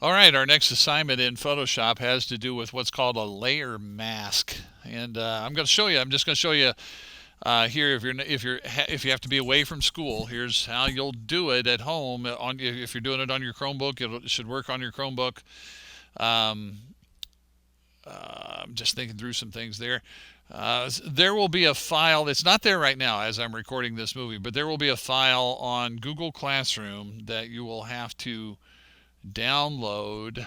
All right, our next assignment in Photoshop has to do with what's called a layer mask, and I'm going to show you. I'm just going to show you here. If you have to be away from school, here's how you'll do it at home. If you're doing it on your Chromebook, it should work on your Chromebook. Um, I'm just thinking through some things there. There will be a file. It's not there right now as I'm recording this movie, but there will be a file on Google Classroom that you will have to download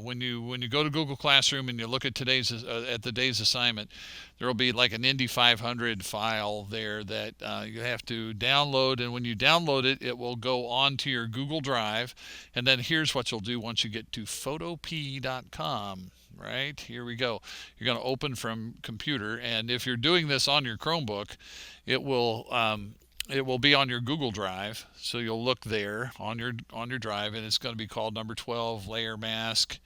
when you go to Google Classroom and you look at the day's assignment. There will be like an Indy 500 file there that you have to download, and when you download it, it will go onto your Google Drive. And then here's what you'll do once you get to photopea.com. Right, here we go. You're going to open from computer, and if you're doing this on your Chromebook, it will be on your Google Drive, so you'll look there on your drive, and it's going to be called number 12 layer mask.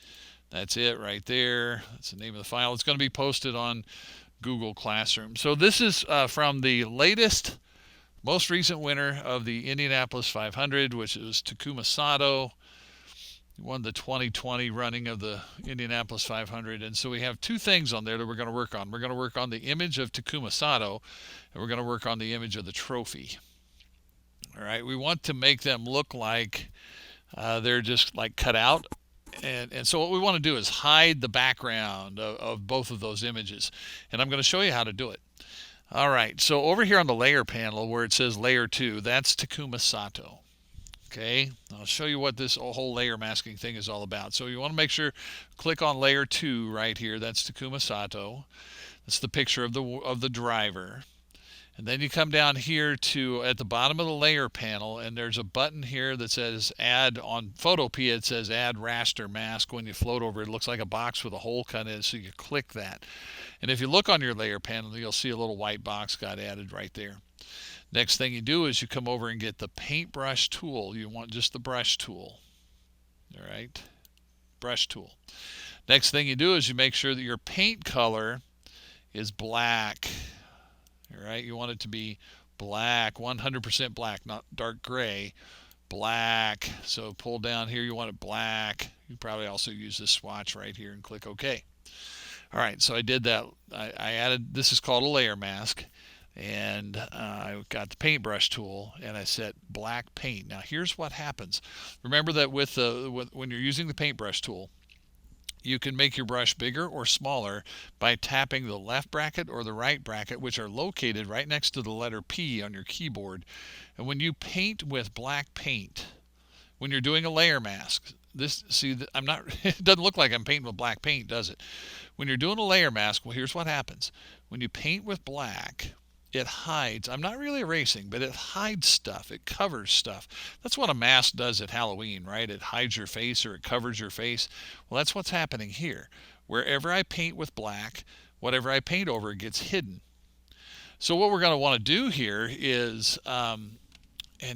That's it right there. That's the name of the file. It's going to be posted on Google Classroom. So this is from the most recent winner of the Indianapolis 500, which is Takuma Sato. He won the 2020 running of the Indianapolis 500. And so we have two things on there that we're going to work on. We're going to work on the image of Takuma Sato, and we're going to work on the image of the trophy. All right, we want to make them look like they're just like cut out. And so what we want to do is hide the background of both of those images. And I'm going to show you how to do it. All right, so over here on the layer panel where it says layer 2, that's Takuma Sato. Okay, I'll show you what this whole layer masking thing is all about. So you want to make sure, click on layer 2 right here. That's Takuma Sato. That's the picture of the driver. And then you come down here to at the bottom of the layer panel, and there's a button here that says add. On Photopea it says add raster mask. When you float over it, looks like a box with a hole cut in it, so you click that. And if you look on your layer panel, you'll see a little white box got added right there. Next thing you do is you come over and get the paintbrush tool. You want just the brush tool. All right, brush tool. Next thing you do is you make sure that your paint color is black. All right, you want it to be black, 100% black, not dark gray, black. So pull down here, you want it black. You probably also use this swatch right here and click OK. All right, so I did that. I added, this is called a layer mask. And I got the paintbrush tool and I set black paint. Now here's what happens. Remember that when you're using the paintbrush tool, you can make your brush bigger or smaller by tapping the left bracket or the right bracket, which are located right next to the letter P on your keyboard. And when you paint with black paint, when you're doing a layer mask, I'm not, it doesn't look like I'm painting with black paint, does it? When you're doing a layer mask, well, here's what happens. When you paint with black, it hides. I'm not really erasing, but it hides stuff. It covers stuff. That's what a mask does at Halloween, right? It hides your face or it covers your face. Well, that's what's happening here. Wherever I paint with black, whatever I paint over gets hidden. So what we're going to want to do here is, and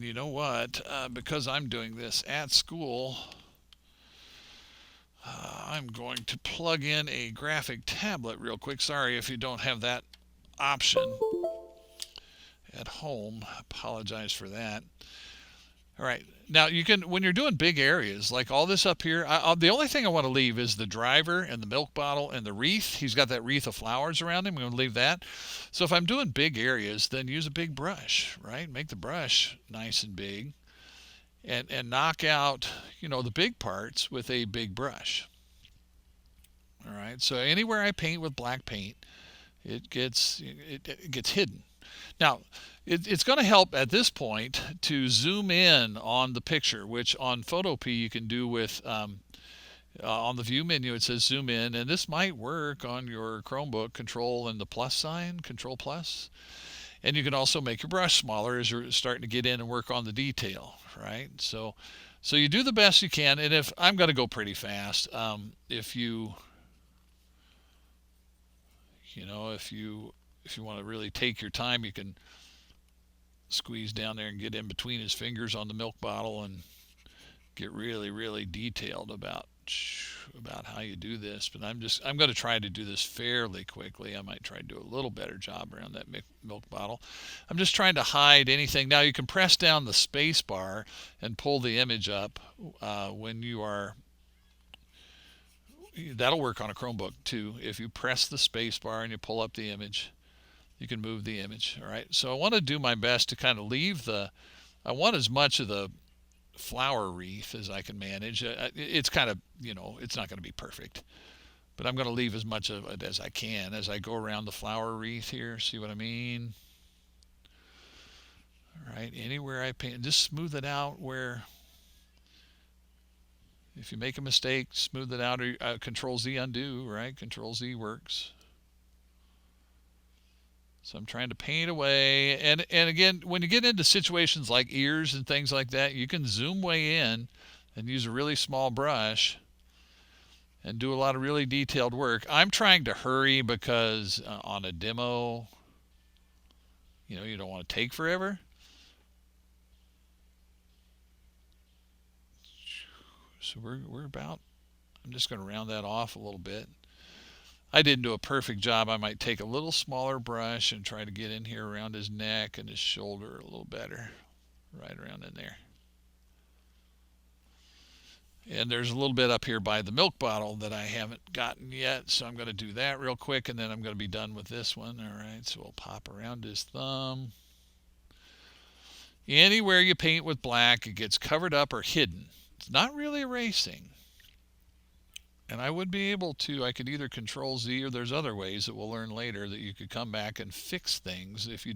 you know what, because I'm doing this at school, I'm going to plug in a graphic tablet real quick. Sorry if you don't have that option at home. I apologize for that. All right, now you can, when you're doing big areas like all this up here, the only thing I want to leave is the driver and the milk bottle and the wreath. He's got that wreath of flowers around him. I'm going to leave that. So if I'm doing big areas, then use a big brush, right? Make the brush nice and big, and knock out, the big parts with a big brush. All right, so anywhere I paint with black paint, it gets hidden. Now, it's going to help at this point to zoom in on the picture, which on Photopea you can do with, on the view menu it says zoom in, and this might work on your Chromebook, Control and the plus sign, Control plus. And you can also make your brush smaller as you're starting to get in and work on the detail, right? So you do the best you can, and if I'm going to go pretty fast, if you want to really take your time, you can squeeze down there and get in between his fingers on the milk bottle and get really, really detailed about how you do this. But I'm going to try to do this fairly quickly. I might try to do a little better job around that milk bottle. I'm just trying to hide anything. Now you can press down the space bar and pull the image up when you are that'll work on a Chromebook too. If you press the space bar and you pull up the image, you can move the image. All right. So I want to do my best to kind of leave I want as much of the flower wreath as I can manage. It's kind of, it's not going to be perfect, but I'm going to leave as much of it as I can as I go around the flower wreath here. See what I mean? All right. Anywhere I paint, just smooth it out where, if you make a mistake, smooth it out, or Control Z undo, right? Control Z works. So I'm trying to paint away. And again, when you get into situations like ears and things like that, you can zoom way in and use a really small brush and do a lot of really detailed work. I'm trying to hurry because on a demo, you don't want to take forever. So we're about, I'm just going to round that off a little bit. I didn't do a perfect job. I might take a little smaller brush and try to get in here around his neck and his shoulder a little better, right around in there. And there's a little bit up here by the milk bottle that I haven't gotten yet, so I'm going to do that real quick, and then I'm going to be done with this one. All right, so we'll pop around his thumb. Anywhere you paint with black, it gets covered up or hidden. It's not really erasing. And I would be able to, I could either Control Z, or there's other ways that we'll learn later that you could come back and fix things. If you're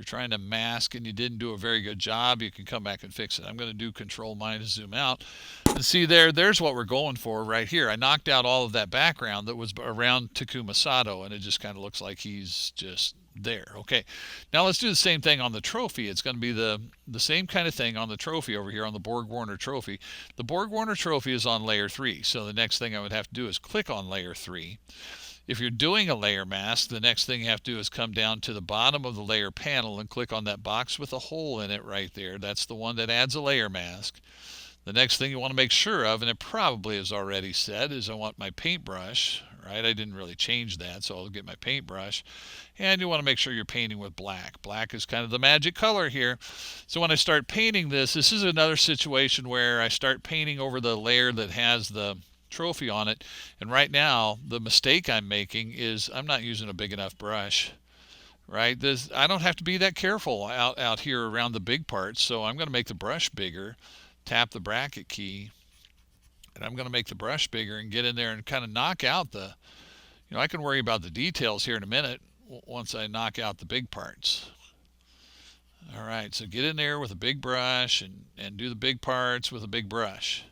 trying to mask and you didn't do a very good job, you can come back and fix it. I'm going to do Control minus zoom out. And see there's what we're going for right here. I knocked out all of that background that was around Takuma Sato, and it just kind of looks like he's just there. Okay, now let's do the same thing on the trophy. It's going to be the same kind of thing on the trophy over here on the Borg Warner trophy. The Borg Warner trophy is on layer 3, so the next thing I would have to do is click on layer 3. If you're doing a layer mask, the next thing you have to do is come down to the bottom of the layer panel and click on that box with a hole in it right there. That's the one that adds a layer mask. The next thing you want to make sure of, and it probably is already said, is I want my paintbrush, right? I didn't really change that, so I'll get my paintbrush. And you want to make sure you're painting with black. Black is kind of the magic color here. So when I start painting this is another situation where I start painting over the layer that has the trophy on it. And right now, the mistake I'm making is I'm not using a big enough brush. Right? I don't have to be that careful out here around the big parts, so I'm going to make the brush bigger. Tap the bracket key, and I'm going to make the brush bigger and get in there and kind of knock out I can worry about the details here in a minute once I knock out the big parts. All right, so get in there with a big brush and do the big parts with a big brush.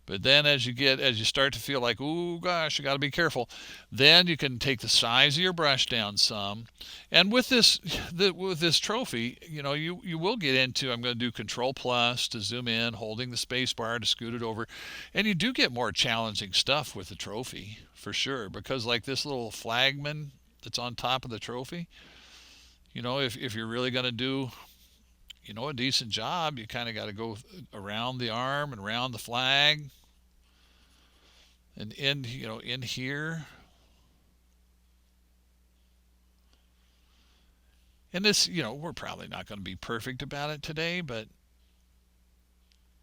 But then as you start to feel like, ooh, gosh, you got to be careful, then you can take the size of your brush down some. And with this trophy, you will get into, I'm going to do Control Plus to zoom in, holding the space bar to scoot it over. And you do get more challenging stuff with the trophy, for sure, because like this little flagman that's on top of the trophy, if you're really going to do a decent job, you kind of got to go around the arm and around the flag and in here. And this, we're probably not going to be perfect about it today, but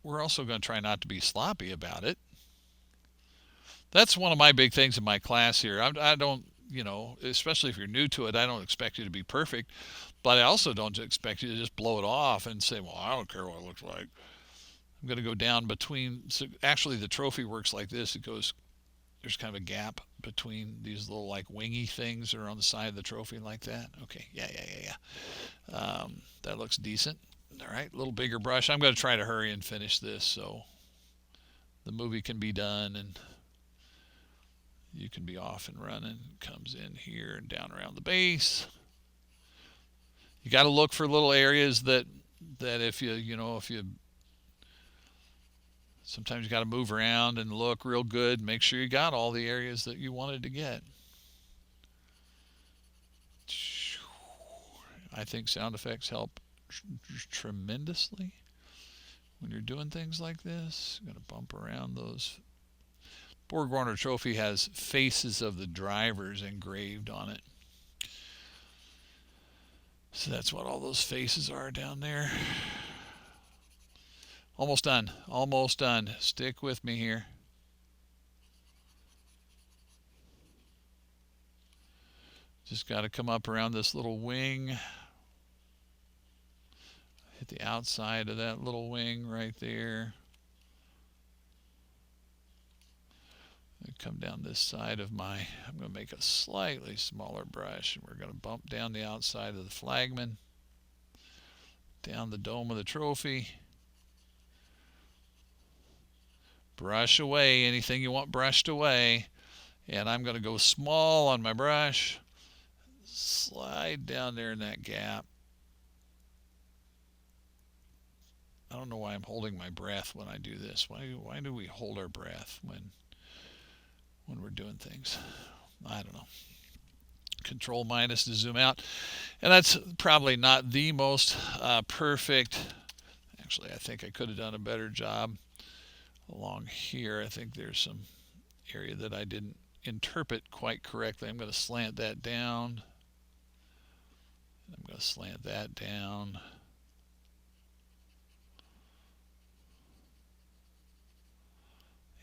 we're also going to try not to be sloppy about it. That's one of my big things in my class here. I don't, especially if you're new to it, I don't expect you to be perfect, but I also don't expect you to just blow it off and say, well, I don't care what it looks like. I'm going to go down between. So actually, the trophy works like this. There's kind of a gap between these little like wingy things that are on the side of the trophy like that. Okay, yeah. That looks decent. All right, a little bigger brush. I'm going to try to hurry and finish this so the movie can be done and you can be off and running. Comes in here and down around the base. You got to look for little areas that if you sometimes you got to move around and look real good. Make sure you got all the areas that you wanted to get. I think sound effects help tremendously when you're doing things like this. I'm going to bump around those. Borg Warner Trophy has faces of the drivers engraved on it. So that's what all those faces are down there. Almost done. Almost done. Stick with me here. Just got to come up around this little wing. Hit the outside of that little wing right there. Come down this side of my, I'm going to make a slightly smaller brush, and we're going to bump down the outside of the flagman, down the dome of the trophy. Brush away anything you want brushed away, and I'm going to go small on my brush, slide down there in that gap. I don't know why I'm holding my breath when I do this. Why do we hold our breath when we're doing things? I don't know. Control minus to zoom out. And that's probably not the most perfect. Actually, I think I could have done a better job along here. I think there's some area that I didn't interpret quite correctly. I'm going to slant that down. I'm going to slant that down.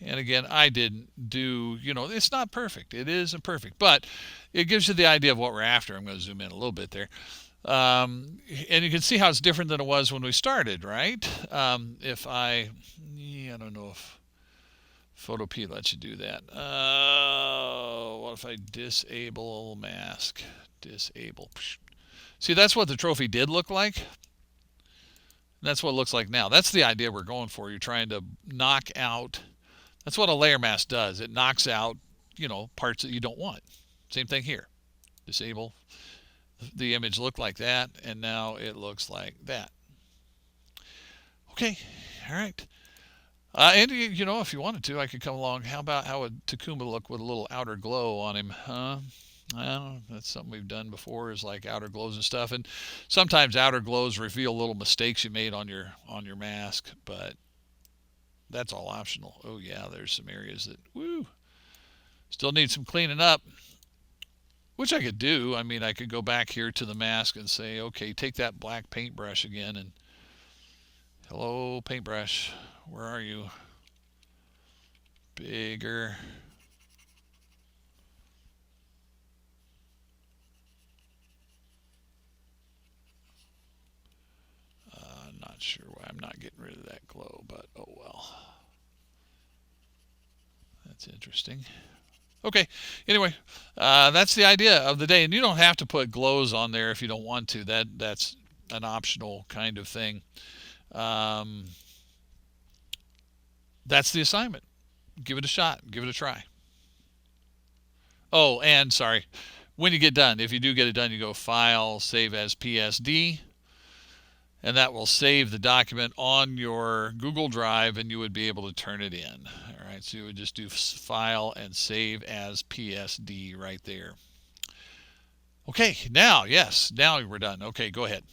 And again, I didn't do, it's not perfect. It isn't perfect, but it gives you the idea of what we're after. I'm going to zoom in a little bit there. And you can see how it's different than it was when we started, right? If I don't know if Photopea lets you do that. What if I disable mask? Disable. See, that's what the trophy did look like. That's what it looks like now. That's the idea we're going for. You're trying to knock out. That's what a layer mask does. It knocks out, parts that you don't want. Same thing here. Disable. The image looked like that, and now it looks like that. Okay, all right. And if you wanted to, I could come along. How would Takuma look with a little outer glow on him? I don't know. That's something we've done before, is like outer glows and stuff. And sometimes outer glows reveal little mistakes you made on your mask, but that's all optional. Oh yeah, there's some areas that still need some cleaning up, which I could do. I mean, I could go back here to the mask and say, okay, take that black paintbrush again, and hello, paintbrush, where are you? Bigger. Not sure why I'm not getting rid of that glow, but oh well. That's interesting. Okay, anyway, that's the idea of the day. And you don't have to put glows on there if you don't want to. That's an optional kind of thing. That's the assignment. Give it a shot. Give it a try. Oh, and sorry, when you get done, if you do get it done, you go File, Save as PSD, and that will save the document on your Google Drive, and you would be able to turn it in. All right, so you would just do File and Save as PSD right there. Okay, now we're done. Okay, go ahead.